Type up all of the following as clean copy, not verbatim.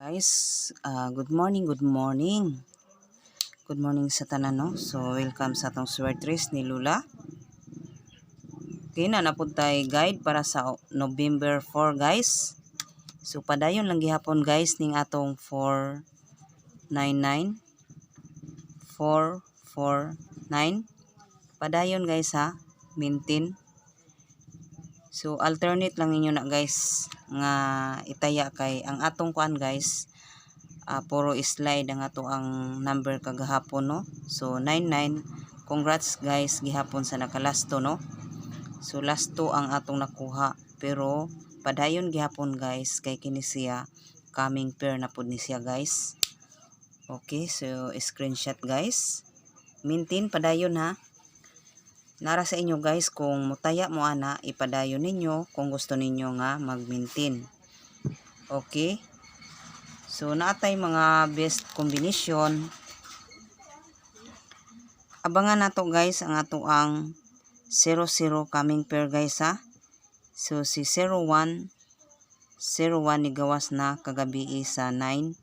Guys, good morning, good morning. Good morning sa tanan, no? So, welcome sa atong swertres ni Lula. Okay, na po tayo guide para sa November 4, guys. So, padayon lang gihapon, guys, ning atong 499. 449. Padayon, guys, ha? Maintain. So, alternate lang ninyo na, guys, nga itaya kay ang atong kuan, guys. Puro slide ang ato ang number kagahapon, no? So 99. Congrats guys, gihapon sa nakalasto, no? So last 2 ang atong nakuha, pero padayon gihapon guys kay kini siya coming pair na pud ni siya, guys. Okay, so screenshot guys. Maintain padayon, ha. Nara sa inyo guys kung mutaya mo ana, ipadayon ninyo kung gusto ninyo nga mag-maintain. Okay? So, naatay mga best combination. Abangan nato guys ang ato ang 00 coming pair, guys, ha. So, si 01 ni gawas na kagabi sa 9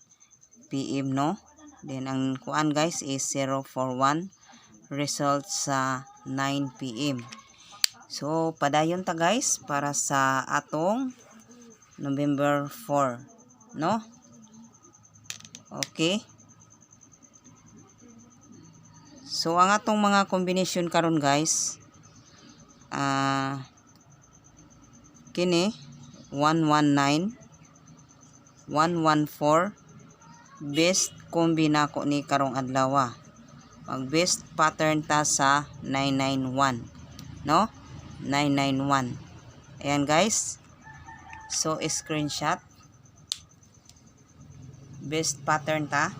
PM, no? Then, ang kuan guys is 041. Result sa 9 PM. So, padayon ta guys para sa atong November 4, no? Okay. So, ang atong mga combination karon guys, kini 119, 114, best kombi nako ni karong adlaw. Mag best pattern ta sa 991, no? 991. Ayan guys. So, screenshot. Best pattern ta.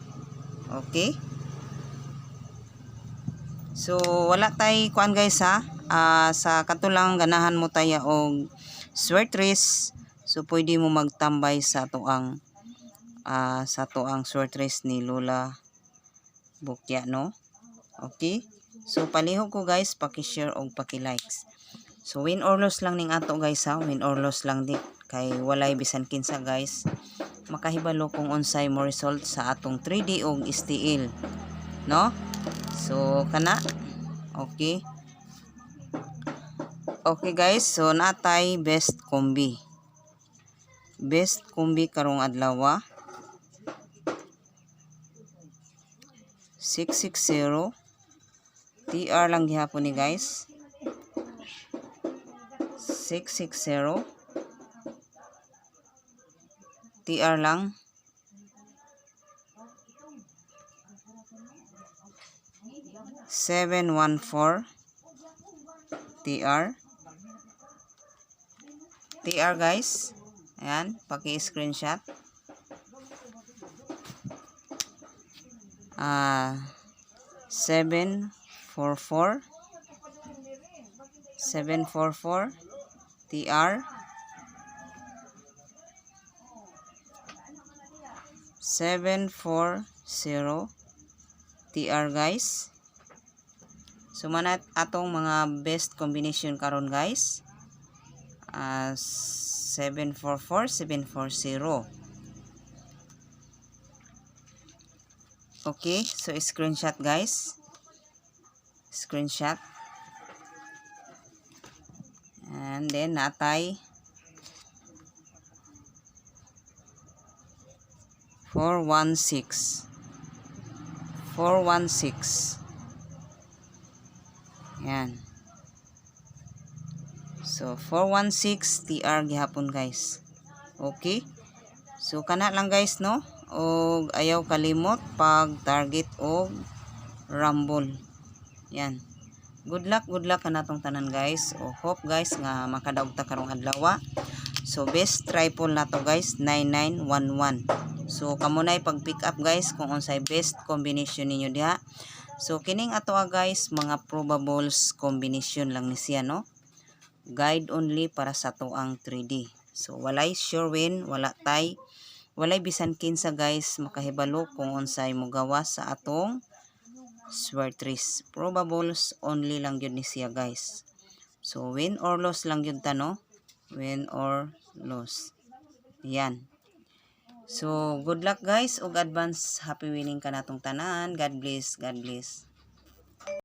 Okay. So, wala tay kuan guys, ha. Sa katulang ganahan mo tayo og swertres. So, pwede mo magtambay sa tuang swertres ni Lola Bukya, no? Okay. So, palihog ko guys, paki-share og paki-likes. So, win or loss lang ning ato guys, ha. Win or loss lang di kay walay bisan kinsa guys makahibalo kung unsay mo result sa atong 3D og STL, no? So kana. Okay. Okay guys, so natay best kombi. Best kombi karong adlaw. 660 TR lang gihapon ni guys. 660 TR lang. 714 TR. TR guys. Ayan, paki-screenshot. 744 TR. 740 TR guys. So manat atong mga best combination karon guys. 744 740. Okay, so screenshot guys. Screenshot. And then natay 416. Yan. So 416 TR gihapon guys. Okay. So kana lang guys, no? Og ayaw kalimot pag target og rumble. Yan. Good luck kanatong tanan guys. O hope guys nga makadaog ta karong adlaw. So best triple na to guys, 9911. So kamo nay pag pick up guys kung unsay best combination ninyo diha. So kining ato guys mga probables combination lang ni siya, no? Guide only para sa tuang 3D. So walay sure win, walay bisan kinsa guys makahibalo kung unsay mo gawas sa atong swertres. Probables only lang yun ni siya guys. So win or loss lang yun ta, no? Win or loss. Yan. So good luck guys ug advance happy winning kanatong tanan. God bless. God bless.